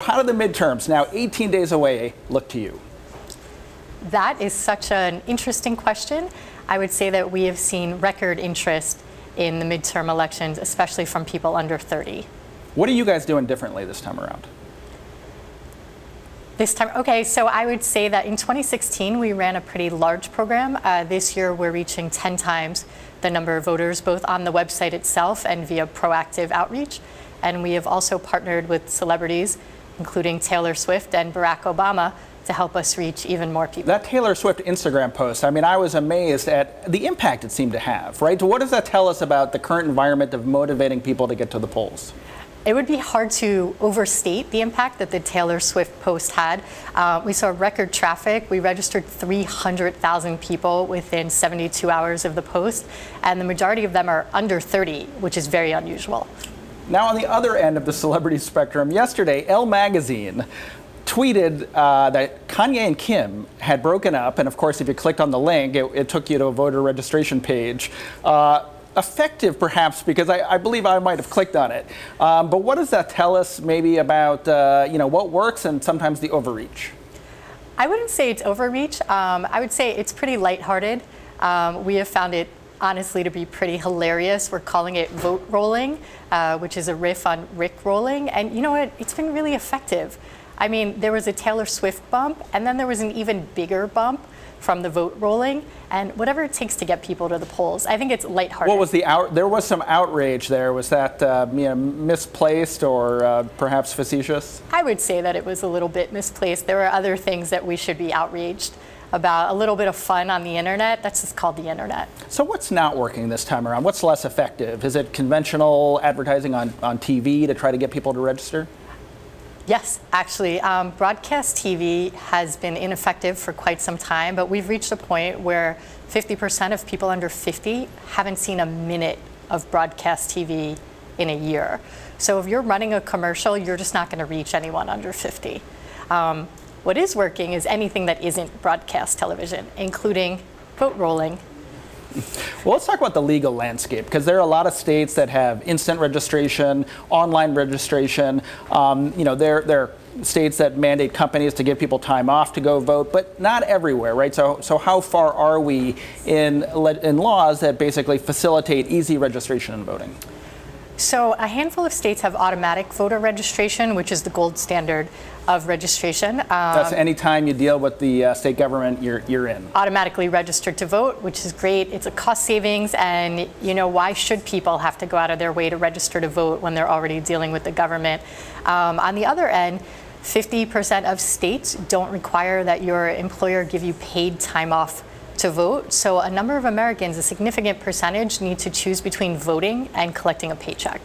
How do the midterms, now 18 days away, look to you? That is such an interesting question. I would say that we have seen record interest in the midterm elections, especially from people under 30. What are you guys doing differently this time around? Okay, so I would say that in 2016, we ran a pretty large program. This year, we're reaching 10 times the number of voters, both on the website itself and via proactive outreach. And we have also partnered with celebrities, including Taylor Swift and Barack Obama, to help us reach even more people. That Taylor Swift Instagram post, I mean, I was amazed at the impact it seemed to have, right? What does that tell us about the current environment of motivating people to get to the polls? It would be hard to overstate the impact that the Taylor Swift post had. We saw record traffic. We registered 300,000 people within 72 hours of the post, and the majority of them are under 30, which is very unusual. Now, on the other end of the celebrity spectrum, yesterday, Elle magazine tweeted that Kanye and Kim had broken up, and of course, if you clicked on the link, it took you to a voter registration page. Effective, perhaps, because I believe I might have clicked on it. But what does that tell us, maybe about what works and sometimes the overreach? I wouldn't say it's overreach. I would say it's pretty lighthearted. We have found it, honestly, to be pretty hilarious. We're calling it vote rolling, which is a riff on Rick rolling. And you know what? It's been really effective. I mean, there was a Taylor Swift bump, and then there was an even bigger bump from the vote rolling, and whatever it takes to get people to the polls. I think it's lighthearted. What was there was some outrage there. Was that misplaced or perhaps facetious? I would say that it was a little bit misplaced. There are other things that we should be outraged about. A little bit of fun on the internet. That's just called the internet. So what's not working this time around? What's less effective? Is it conventional advertising on TV to try to get people to register? Yes, actually, broadcast TV has been ineffective for quite some time, but we've reached a point where 50% of people under 50 haven't seen a minute of broadcast TV in a year. So if you're running a commercial, you're just not going to reach anyone under 50. What is working is anything that isn't broadcast television, including vote rolling. Well, let's talk about the legal landscape, because there are a lot of states that have instant registration, online registration. There are states that mandate companies to give people time off to go vote, but not everywhere, right? So how far are we in laws that basically facilitate easy registration and voting? So a handful of states have automatic voter registration, which is the gold standard of registration. That's any time you deal with the state government, you're in. Automatically registered to vote, which is great. It's a cost savings, and why should people have to go out of their way to register to vote when they're already dealing with the government? On the other end, 50% of states don't require that your employer give you paid time off to vote. So a number of Americans, a significant percentage, need to choose between voting and collecting a paycheck.